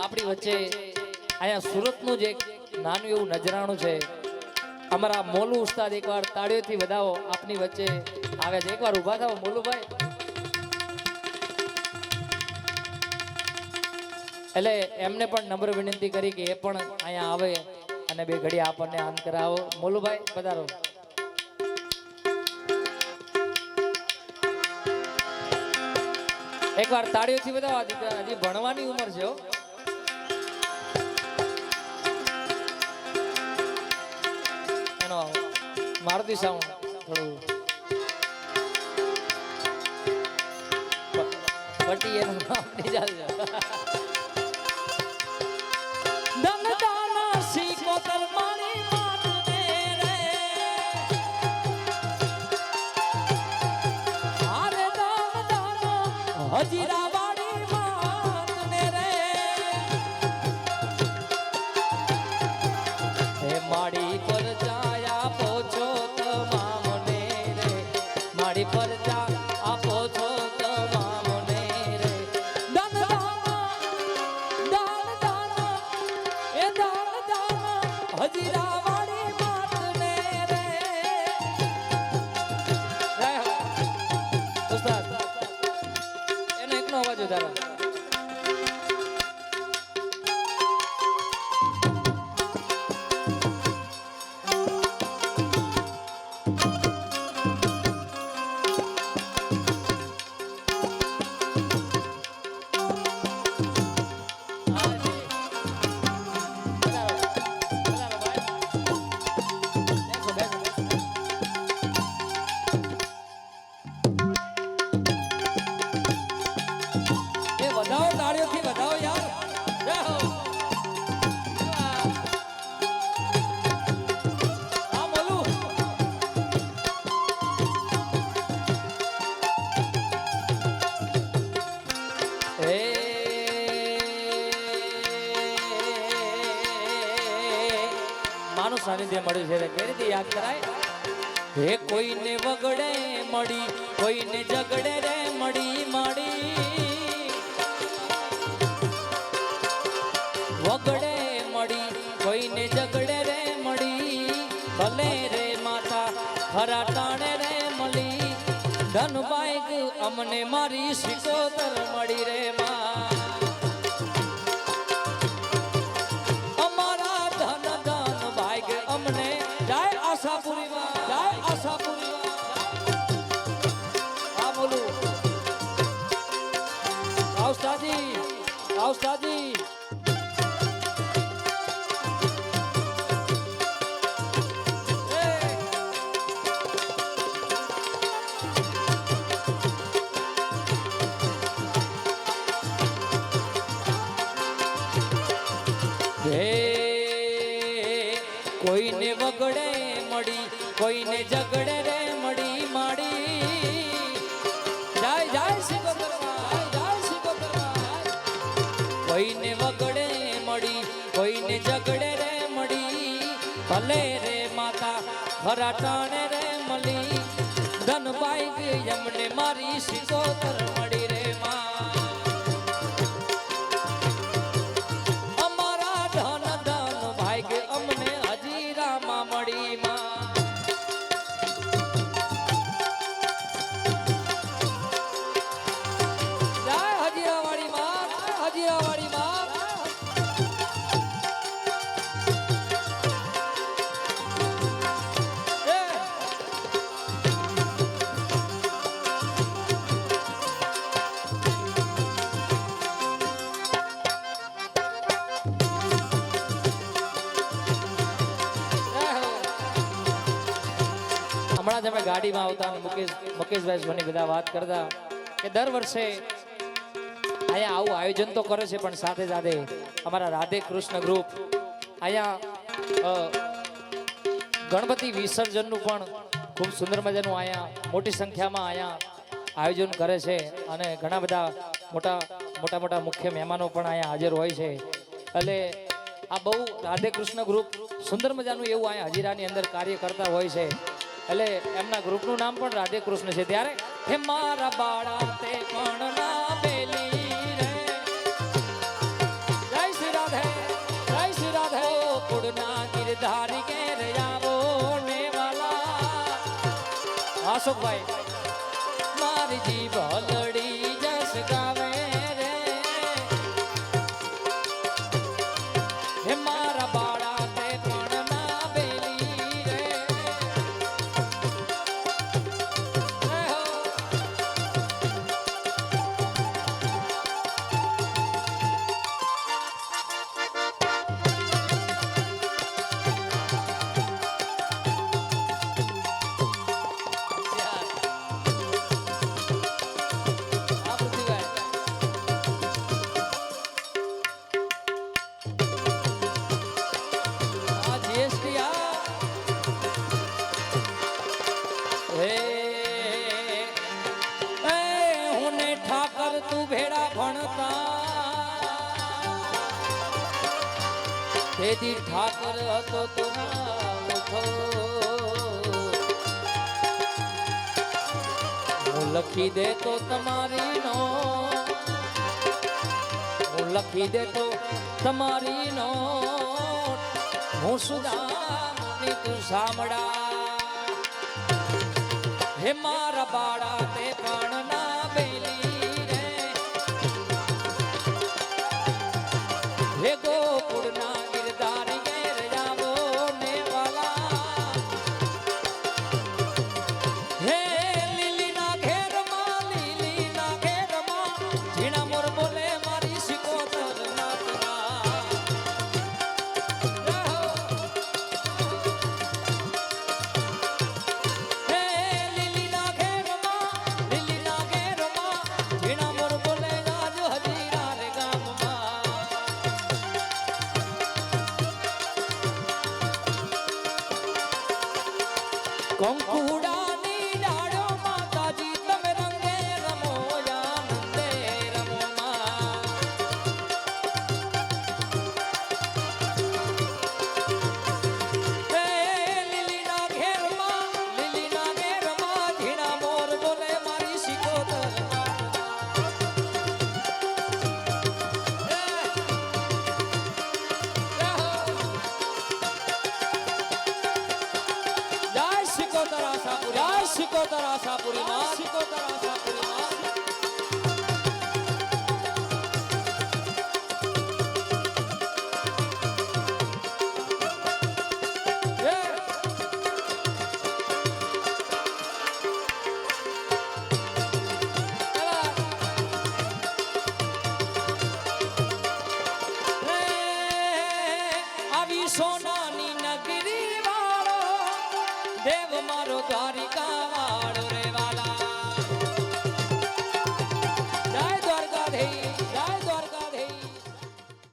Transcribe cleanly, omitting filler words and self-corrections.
આપણી વચ્ચે અહીંયા સુરતનું જ એક નાનું એવું નજરાણું છે. અમારા મોલુ ઉસ્તાદ એકવાર તાળીઓથી વધાવો આપની વચ્ચે આવે છે. એકવાર ઊભા થાઓ મોલુભાઈ. એટલે એમને પણ નમ્ર વિનંતી કરી કે એ પણ અહીંયા આવે અને બે ઘડી આપણને આનંદ કરાવો. મોલુભાઈ પધારો. એકવાર તાળીઓથી વધાવો. હજી ભણવાની ઉંમર છે હો. એનો મારુતિ સાઉન્ડ થોડું પટી એનું નામ નહીં ચાલશે. હજીરા વાળી વાત ને રે હે માડી પર જાયા પોછો તમામને રે માડી પર જા આપો છો તમામને રે દાન દાન એ દાન હજીરા વાળી વાત ને રે ઉસ્તાદ અવાજ વધારા. તાળીઓથી વધાવો યાર. હા બોલુ. માનું સાનિધ્ય મળ્યું છે કઈ રીતે યાદ કરાય. હે કોઈને વગડે મળી કોઈને ઝગડે રે મળી મળી વગડે મળી કોઈને ઝગડે રે મળી ભલે રે માતા હરા ટાણે રે મળી ધન બાઈક અમને મારી સિકોતર મળી રે માં અમારા ધન ધન બાઈક અમને જાય આશાપુરી માં જાય આશાપુરી માં. હા બોલું આવસ્તાજી આવસ્તાજી. કોઈને વગડે મળી કોઈને ઝગડે રે મળી માડી જાય જાય સિકોતરમાં જાય સિકોતરમાં. કોઈને વગડે મળી કોઈને ઝગડે રે મળી ભલે રે માતા હરા ટાણે રે મળી ધન બાઈક એમને મારી સિકોતર મળી રે માં અમને હજીરામાં મળી માં. જાય હજીરાવાળી માં હજીરાવાળી માં. હમણાં જ અમે ગાડીમાં આવતા અને મુકેશભાઈ સોની બધા વાત કરતા કે દર વર્ષે અહીંયા આવું આયોજન તો કરે છે પણ સાથે સાથે અમારા રાધે કૃષ્ણ ગ્રુપ અહીંયા ગણપતિ વિસર્જનનું પણ ખૂબ સુંદર મજાનું અહીંયા મોટી સંખ્યામાં અહીંયા આયોજન કરે છે અને ઘણા બધા મોટા મુખ્ય મહેમાનો પણ અહીંયા હાજર હોય છે. એટલે આ બહુ રાધે કૃષ્ણ ગ્રુપ સુંદર મજાનું એવું અહીંયા હજીરાની અંદર કાર્ય કરતા હોય છે. એટલે એમના ગ્રુપનું નામ પણ રાધે કૃષ્ણ છે. ત્યારે હે મારા બાળા તે પણ ના બેલી રે જય ગોકુળના ગિરધારી ઘેર આવો ને વાલા આશોકભાઈ મારી જીભ હલડી જસ ગાવે રે હે મારા બાળા તે પણ ના બેલી રે હે હો. આ પૃથ્વીભાઈ આ જીએસટી આ હે એ હુને ઠાકર તું ભેડા ભણતા તેથી ઠાકર હતો તો મુઠો હું લખી દે તો તમારી નો હું લખી દે તો તમારી નો હું સુદામની તું સાંભળા હે મારા બાળા તે પણ ના બેલી રે હે ગોકુળના ગિરધારી ઘેર આવો ને વાલા હે લીલીના ઘેરમાં ઝીણા મોર બોલે મારી સિકોતર નાતના હે લીલીના ઘેરમાં ઝીણા મોર બોલે આજ હજીરા રે ગામમાં કંકુડાની ડાળો માતાજી તમે રંગે રમો આનંદે રમો માં હે લીલીના ઘેરમાં ઝીણા મોર બોલે મારી સિકોતર સિકોતર આશાપુરી માં સિકોતર આશાપુરી માં આવી સોનાની નગરી વાળો દેવ મારો